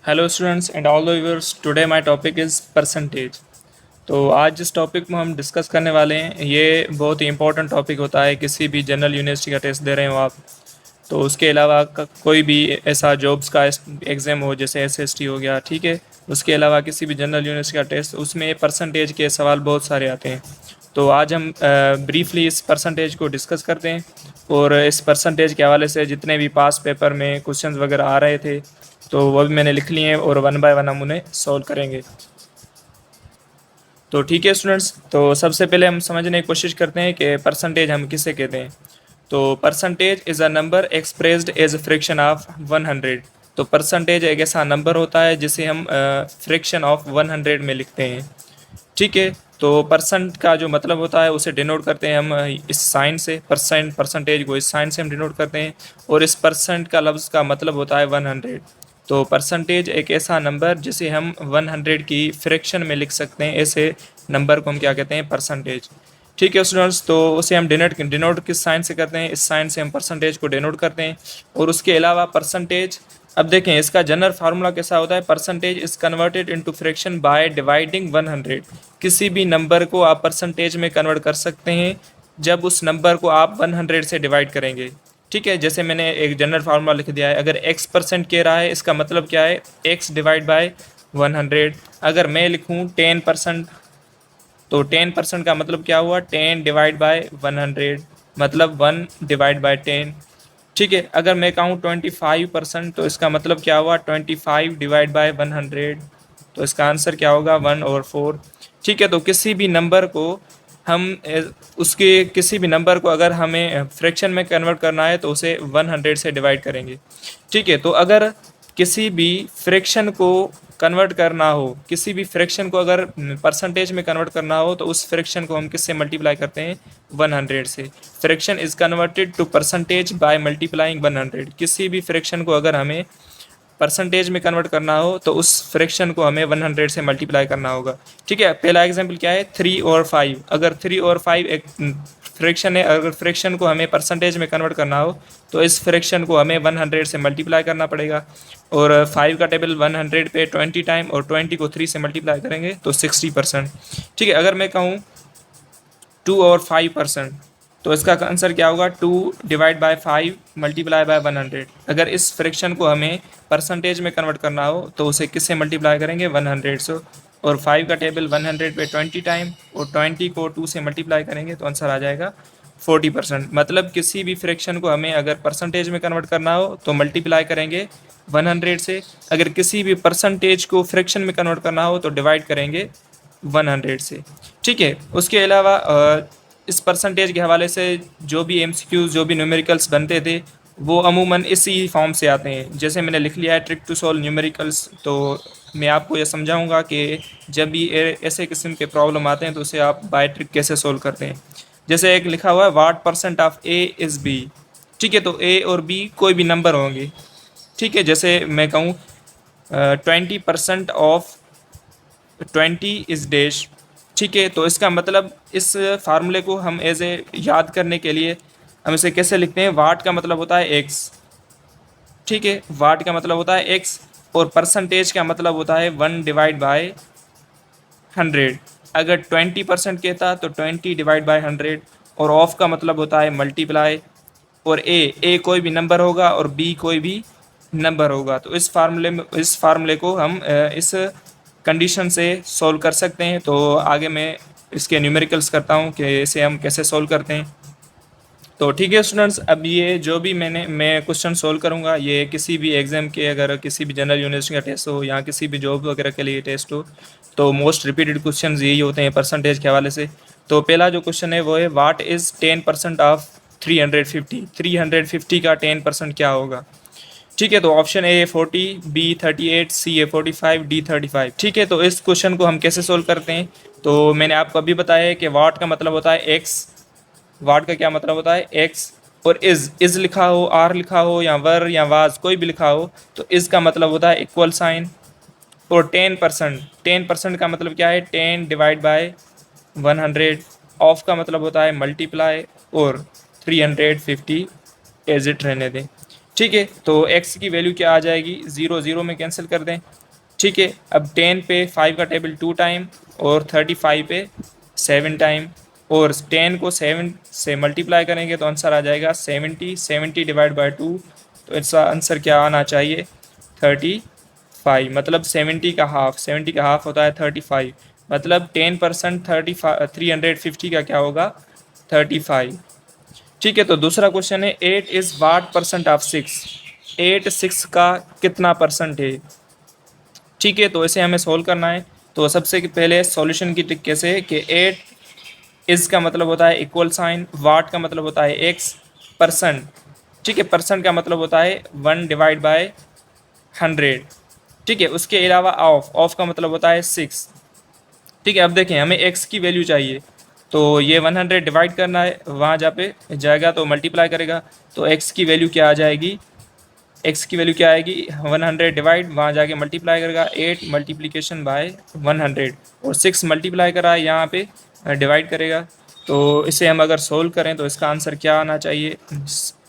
Hello students and all the viewers, today my topic is percentage. तो आज जिस topic में हम डिस्कस करने वाले हैं ये बहुत ही इंपॉर्टेंट टॉपिक होता है। किसी भी जनरल यूनिवर्सिटी का टेस्ट दे रहे हो आप, तो उसके अलावा कोई भी ऐसा जॉब्स का एग्ज़ाम हो जैसे एसएसटी हो गया, ठीक है। उसके अलावा किसी भी जनरल यूनिवर्सिटी का टेस्ट, उसमें परसेंटेज के सवाल बहुत सारे आते हैं। तो आज हम ब्रीफली इस परसेंटेज को डिस्कस करते हैं और इस परसेंटेज के हवाले से जितने भी पास पेपर में क्वेश्चंस वगैरह आ रहे थे तो वो भी मैंने लिख लिए हैं और वन बाय वन हम उन्हें सॉल्व करेंगे। तो ठीक है स्टूडेंट्स, तो सबसे पहले हम समझने की कोशिश करते हैं कि परसेंटेज हम किसे कहते हैं। तो percentage is a number expressed as fraction of 100। तो परसेंटेज एक ऐसा नंबर होता है जिसे हम फ्रैक्शन ऑफ 100 में लिखते हैं, ठीक है। तो परसेंट का जो मतलब होता है उसे डिनोट करते हैं हम इस साइन से, परसेंटेज को इस साइन से हम डिनोट करते हैं। और इस परसेंट का लफ्ज़ का मतलब होता है 100। तो परसेंटेज एक ऐसा नंबर जिसे हम 100 की फ्रैक्शन में लिख सकते हैं, ऐसे नंबर को हम क्या कहते हैं, परसेंटेज। ठीक है स्टूडेंट्स, तो उसे हम डिनोट किस साइन से करते हैं, इस साइन से हम परसेंटेज को डिनोट करते हैं। और उसके अलावा परसेंटेज, अब देखें इसका जनरल फार्मूला कैसा होता है। Percentage is converted into fraction by dividing 100। किसी भी नंबर को आप परसेंटेज में कन्वर्ट कर सकते हैं जब उस नंबर को आप 100 से डिवाइड करेंगे, ठीक है। जैसे मैंने एक जनरल फार्मूला लिख दिया है, अगर x% कह रहा है इसका मतलब क्या है, x डिवाइड बाय 100। अगर मैं लिखूँ 10%, तो 10% का मतलब क्या हुआ, 10 डिवाइड बाय 100, मतलब 1 डिवाइड बाय 10, ठीक है। अगर मैं कहूँ 25%, तो इसका मतलब क्या हुआ, 25 डिवाइड बाय 100, तो इसका आंसर क्या होगा, 1/4, ठीक है। तो किसी भी नंबर को हम उसके किसी भी नंबर को अगर हमें फ्रैक्शन में कन्वर्ट करना है तो उसे 100 से डिवाइड करेंगे, ठीक है। तो अगर किसी भी फ्रैक्शन को कन्वर्ट करना हो, किसी भी फ्रैक्शन को अगर परसेंटेज में कन्वर्ट करना हो तो उस फ्रैक्शन को हम किससे मल्टीप्लाई करते हैं, 100 से। Fraction is converted to percentage by multiplying 100। किसी भी फ्रैक्शन को अगर हमें परसेंटेज में कन्वर्ट करना हो तो उस फ्रैक्शन को हमें 100 से मल्टीप्लाई करना होगा, ठीक है। पहला एग्जांपल क्या है, 3 और 5। अगर 3 और 5 एक फ्रैक्शन है, अगर फ्रैक्शन को हमें परसेंटेज में कन्वर्ट करना हो तो इस फ्रैक्शन को हमें 100 से मल्टीप्लाई करना पड़ेगा। और 5 का टेबल 100 पे 20 टाइम, और 20 को 3 से मल्टीप्लाई करेंगे तो 60%, ठीक है। अगर मैं कहूँ 2 और 5%, तो इसका आंसर क्या होगा, 2 डिवाइड बाय 5 मल्टीप्लाई बाय 100। अगर इस फ्रैक्शन को हमें परसेंटेज में कन्वर्ट करना हो तो उसे किससे मल्टीप्लाई करेंगे, 100 से। और 5 का टेबल 100 पे 20 टाइम, और 20 को 2 से मल्टीप्लाई करेंगे तो आंसर आ जाएगा 40%। मतलब किसी भी फ्रैक्शन को हमें अगर परसेंटेज में कन्वर्ट करना हो तो मल्टीप्लाई करेंगे 100 से। अगर किसी भी परसेंटेज को फ्रैक्शन में कन्वर्ट करना हो तो डिवाइड करेंगे 100 से, ठीक है। उसके अलावा इस परसेंटेज के हवाले से जो भी एमसीक्यूज, जो भी न्यूमेरिकल्स बनते थे वो अमूमन इसी फॉर्म से आते हैं। जैसे मैंने लिख लिया है ट्रिक टू सॉल्व न्यूमेरिकल्स, तो मैं आपको यह समझाऊंगा कि जब भी ऐसे किस्म के प्रॉब्लम आते हैं तो उसे आप बाय ट्रिक कैसे सोल्व करते हैं। जैसे एक लिखा हुआ है what percent of A is B, ठीक है। तो ए और बी कोई भी नंबर होंगे, ठीक है। जैसे मैं कहूँ 20% ऑफ 20 इज डैश, ठीक है। तो इसका मतलब इस फार्मूले को हम एज ए याद करने के लिए हम इसे कैसे लिखते हैं, वाट का मतलब होता है एक्स, ठीक है। वाट का मतलब होता है एक्स, और परसेंटेज का मतलब होता है 1 डिवाइड बाय 100। अगर 20% कहता तो 20 डिवाइड बाय 100, और ऑफ का मतलब होता है मल्टीप्लाई। और ए कोई भी नंबर होगा और बी कोई भी नंबर होगा। तो इस फार्मूले को हम इस कंडीशन से सॉल्व कर सकते हैं। तो आगे मैं इसके न्यूमेरिकल्स करता हूँ कि इसे हम कैसे सॉल्व करते हैं। तो ठीक है स्टूडेंट्स, अब ये जो भी मैं क्वेश्चन सोल्व करूँगा ये किसी भी एग्ज़ाम के, अगर किसी भी जनरल यूनिवर्सिटी का टेस्ट हो या किसी भी जॉब वगैरह के लिए टेस्ट हो, तो मोस्ट रिपीटेड क्वेश्चन यही होते हैं परसेंटेज के हवाले से। तो पहला जो क्वेश्चन है वो है वाट इज़ 10% ऑफ 350। 350 का 10% क्या होगा, ठीक है। तो option A 40, B 38, C A 45, D 35, ठीक है। तो इस क्वेश्चन को हम कैसे सोल्व करते हैं, तो मैंने आपको अभी बताया है कि वाट का मतलब होता है एक्स, वाट का क्या मतलब होता है एक्स, और इज लिखा हो, आर लिखा हो, या वर या वाज कोई भी लिखा हो तो इज का मतलब होता है इक्वल साइन। और 10% का मतलब क्या है, 10 डिवाइड बाय 100। ऑफ का मतलब होता है मल्टीप्लाई, और 350 एज इट रहने दें, ठीक है, तो x की वैल्यू क्या आ जाएगी, 0 0 में कैंसिल कर दें। ठीक है, अब 10 पे 5 का टेबल 2 टाइम और 35 पे 7 टाइम, और 10 को 7 से मल्टीप्लाई करेंगे तो आंसर आ जाएगा 70। 70 डिवाइड बाय 2, तो इसका आंसर क्या आना चाहिए, 35। मतलब 70 का हाफ, 70 का हाफ होता है 35, मतलब 10% 350 का क्या होगा, 35। ठीक है, तो दूसरा क्वेश्चन है 8 इज वाट परसेंट ऑफ 6। 8 6 का कितना परसेंट है। ठीक है, तो इसे हमें सोल्व करना है। तो सबसे पहले सॉल्यूशन की ट्रिक कैसे है कि 8 इज का मतलब होता है इक्वल साइन, वाट का मतलब होता है एक्स, परसेंट, ठीक है, परसेंट का मतलब होता है 1 डिवाइड बाय 100। ठीक है, उसके अलावा ऑफ, ऑफ का मतलब होता है 6। ठीक है, अब देखें हमें x की वैल्यू चाहिए, तो ये 100 डिवाइड करना है, वहाँ जा पे जाएगा तो मल्टीप्लाई करेगा, तो x की वैल्यू क्या आ जाएगी, x की वैल्यू क्या आएगी, 100 डिवाइड, वहाँ जाके मल्टीप्लाई करेगा, 8 मल्टीप्लिकेशन बाय 100, और 6 मल्टीप्लाई करा है यहाँ पे डिवाइड करेगा। तो इसे हम अगर सोल्व करें तो इसका आंसर क्या आना चाहिए,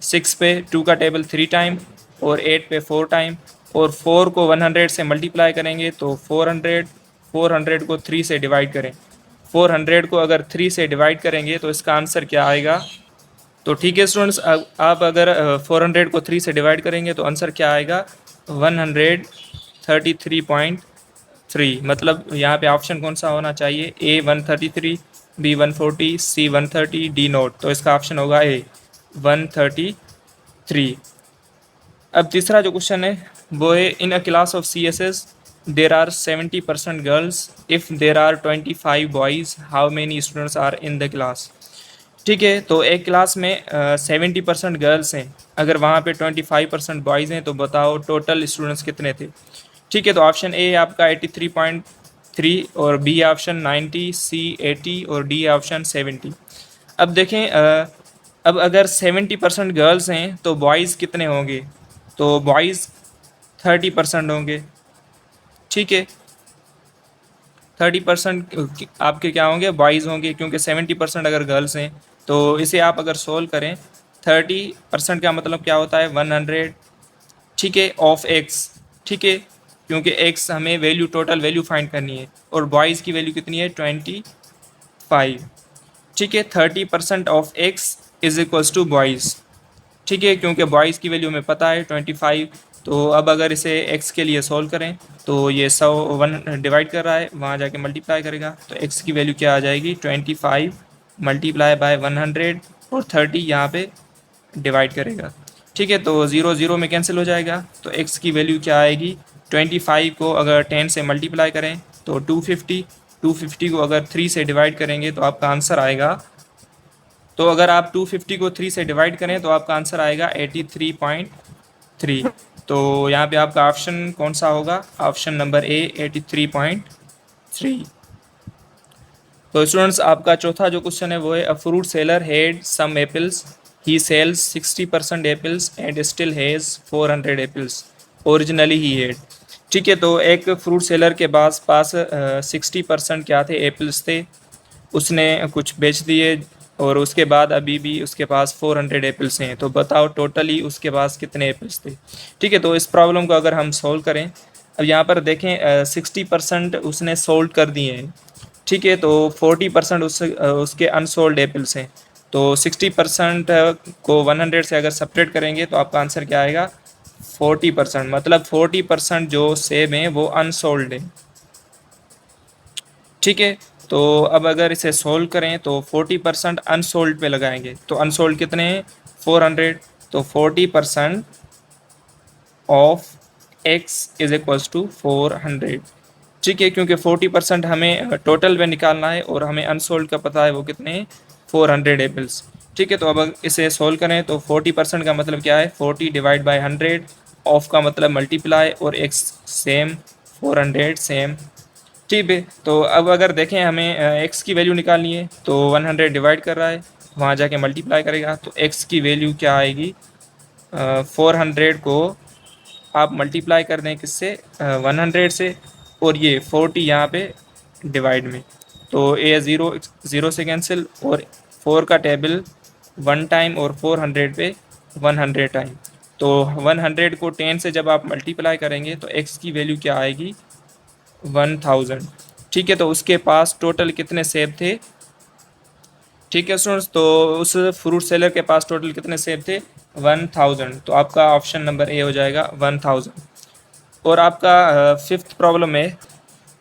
6 पे 2 का टेबल 3 टाइम और 8 पे 4 टाइम, और 4 को 100 से मल्टीप्लाई करेंगे तो 400, 400 को 3 से डिवाइड करें, 400 को अगर 3 से डिवाइड करेंगे तो इसका आंसर क्या आएगा। तो ठीक है स्टूडेंट्स, आप अगर 400 को 3 से डिवाइड करेंगे तो आंसर क्या आएगा, 133.3। मतलब यहाँ पे ऑप्शन कौन सा होना चाहिए, ए 133, बी 140, सी 130, डी नोट, तो इसका ऑप्शन होगा ए 133। अब तीसरा जो क्वेश्चन है वो है in a class of C S S there are 70% girls, if there are 25 boys, how many students are in the class. ठीक है, तो एक क्लास में 70% गर्ल्स हैं, अगर वहाँ पे 25% बॉयज़ हैं तो बताओ टोटल स्टूडेंट्स कितने थे। ठीक है, तो ऑप्शन ए आपका 83.3, और बी ऑप्शन 90, सी 80, और डी ऑप्शन 70। अब देखें अब अगर 70% गर्ल्स हैं तो बॉयज़ कितने होंगे, तो बॉयज़ 30% होंगे। ठीक है, 30% आपके क्या होंगे, बॉयज़ होंगे, क्योंकि 70% अगर गर्ल्स हैं। तो इसे आप अगर सोल्व करें, 30% का मतलब क्या होता है, 100। ठीक है, ऑफ एक्स। ठीक है, क्योंकि एक्स हमें वैल्यू, टोटल वैल्यू फाइंड करनी है, और बॉयज़ की वैल्यू कितनी है, 25। ठीक है, 30% of X is equals to boys. ठीक है, क्योंकि बॉयज़ की वैल्यू हमें पता है 25। तो अब अगर इसे x के लिए सॉल्व करें तो ये 100 1 डिवाइड कर रहा है, वहाँ जाके मल्टीप्लाई करेगा, तो x की वैल्यू क्या आ जाएगी, 25 मल्टीप्लाई बाय 100, और 30 यहाँ पे डिवाइड करेगा। ठीक है, तो 0 0 में कैंसिल हो जाएगा, तो x की वैल्यू क्या आएगी, 25 को अगर 10 से मल्टीप्लाई करें तो 250, 250 को अगर 3 से डिवाइड करेंगे तो आपका आंसर आएगा, तो अगर आप 250 को 3 से डिवाइड करें तो आपका आंसर आएगा 83.3। तो यहाँ पे आपका ऑप्शन कौन सा होगा, ऑप्शन नंबर ए 83.3। तो स्टूडेंट्स आपका चौथा जो क्वेश्चन है वो है a fruit seller had some apples, he sells 60% apples and still has 400 apples originally he had. ठीक है, तो एक फ्रूट सेलर के पास 60% क्या थे, एप्पल्स थे, उसने कुछ बेच दिए, और उसके बाद अभी भी उसके पास 400 एप्पल्स हैं, तो बताओ टोटली उसके पास कितने एप्पल्स थे। ठीक है, तो इस प्रॉब्लम को अगर हम सोल्व करें, अब यहाँ पर देखें 60% उसने सोल्ड कर दिए हैं। ठीक है, तो 40% उसके अनसोल्ड एप्पल्स हैं, तो 60% को 100 से अगर सेपरेट करेंगे तो आपका आंसर क्या आएगा, 40%, मतलब 40% जो सेब हैं वो अनसोल्ड हैं। ठीक है, तो अब अगर इसे सोल्व करें तो 40% अनसोल्ड पे लगाएंगे, तो अनसोल्ड कितने हैं, 400, तो 40% of x is equals to 400। ठीक है, क्योंकि 40% हमें टोटल में निकालना है और हमें अनसोल्ड का पता है वो कितने हैं, 400 एप्पल्स। ठीक है, तो अब इसे सोल्व करें तो 40% का मतलब क्या है, 40 डिवाइड बाय 100, ऑफ का मतलब मल्टीप्लाई, और x सेम, 400 सेम। ठीक है, तो अब अगर देखें हमें x की वैल्यू निकालनी है तो 100 डिवाइड कर रहा है, वहाँ जाके मल्टीप्लाई करेगा, तो x की वैल्यू क्या आएगी, 400 को आप मल्टीप्लाई कर दें किससे, 100 से, और ये 40 यहाँ पे डिवाइड में, तो ए 0 0 से कैंसिल, और 4 का टेबल 1 टाइम और 400 पे 100 टाइम, तो 100 को 10 से जब आप मल्टीप्लाई करेंगे तो x की वैल्यू क्या आएगी, 1000। ठीक है, तो उसके पास टोटल कितने सेब थे। ठीक है स्टूडेंट्स, तो उस फ्रूट सेलर के पास टोटल कितने सेब थे, 1000। तो आपका ऑप्शन नंबर ए हो जाएगा 1000। और आपका फिफ्थ प्रॉब्लम है।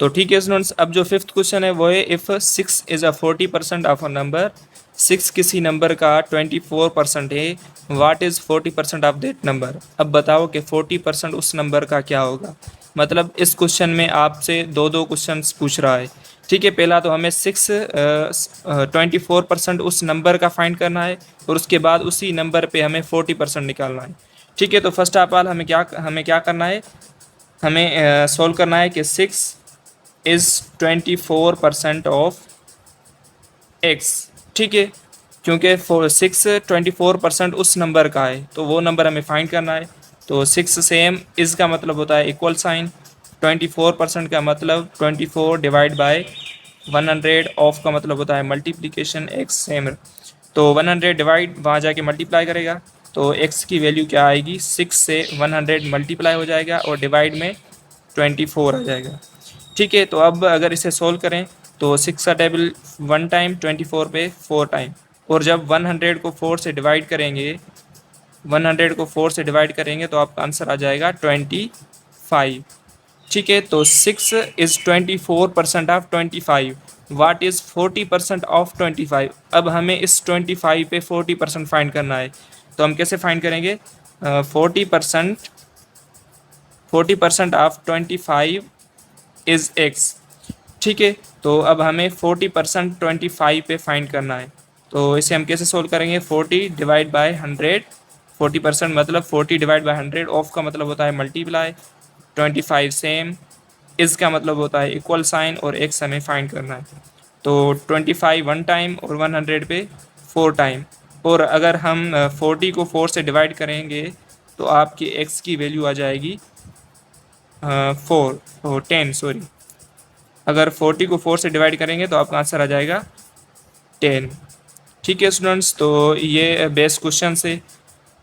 तो ठीक है स्टूडेंट्स, अब जो फिफ्थ क्वेश्चन है वो है, if 6 is a 40% of a number, 6 किसी नंबर का 24% है, what is 40% of that number. अब बताओ कि 40% उस नंबर का क्या होगा। मतलब इस क्वेश्चन में आपसे दो दो क्वेश्चन पूछ रहा है। ठीक है, पहला तो हमें 24% उस नंबर का फाइंड करना है, और उसके बाद उसी नंबर पे हमें 40% निकालना है। ठीक है, तो फर्स्ट ऑफ ऑल हमें क्या करना है, हमें सॉल्व करना है कि 6 इज़ 24% ऑफ x। ठीक है, क्योंकि 24% उस नंबर का है, तो वो नंबर हमें फाइंड करना है। तो 6 सेम, इज़ का मतलब होता है इक्वल साइन, 24% का मतलब 24 डिवाइड बाय 100, ऑफ का मतलब होता है मल्टीप्लिकेशन, x सेम। तो 100 डिवाइड वहाँ जाके मल्टीप्लाई करेगा, तो x की वैल्यू क्या आएगी, 6 से 100 मल्टीप्लाई हो जाएगा और डिवाइड में 24 आ जाएगा। ठीक है, तो अब अगर इसे सोल्व करें तो 6 का टेबल 1 टाइम, 24 पे 4 टाइम, और जब 100 को 4 से डिवाइड करेंगे, 100 को 4 से डिवाइड करेंगे तो आपका आंसर आ जाएगा 25। ठीक है, तो 6 is 24% of 25, what is 40% of 25। अब हमें इस 25 पे 40% फाइंड करना है, तो हम कैसे फाइंड करेंगे, 40% ऑफ 25 इज़ x। ठीक है, तो अब हमें 40% 25 पे फाइंड करना है, तो इसे हम कैसे सोल्व करेंगे, 40 डिवाइड बाय 100, 40% मतलब 40 डिवाइड बाय 100, ऑफ का मतलब होता है मल्टीप्लाई, 25 सेम, इस का मतलब होता है इक्वल साइन, और x हमें फाइंड करना है। तो 25 1 टाइम और 100 पे 4 टाइम, और अगर हम 40 को 4 से डिवाइड करेंगे तो आपकी x की वैल्यू आ जाएगी 10 सॉरी। अगर 40 को 4 से डिवाइड करेंगे तो आपका आंसर आ जाएगा 10। ठीक है स्टूडेंट्स, तो ये बेस्ट क्वेश्चन से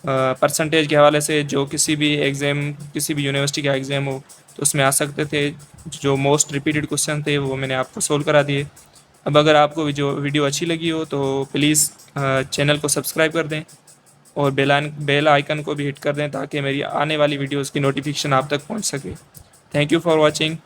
परसेंटेज के हवाले से, जो किसी भी एग्ज़ाम, किसी भी यूनिवर्सिटी का एग्ज़ाम हो तो उसमें आ सकते थे। जो मोस्ट रिपीटेड क्वेश्चन थे वो मैंने आपको सोल्व करा दिए। अब अगर आपको जो वीडियो अच्छी लगी हो तो प्लीज़ चैनल को सब्सक्राइब कर दें, और बेल आइकन को भी हिट कर दें, ताकि मेरी आने वाली वीडियोज़ की नोटिफिकेशन आप तक पहुँच सके। Thank you for watching.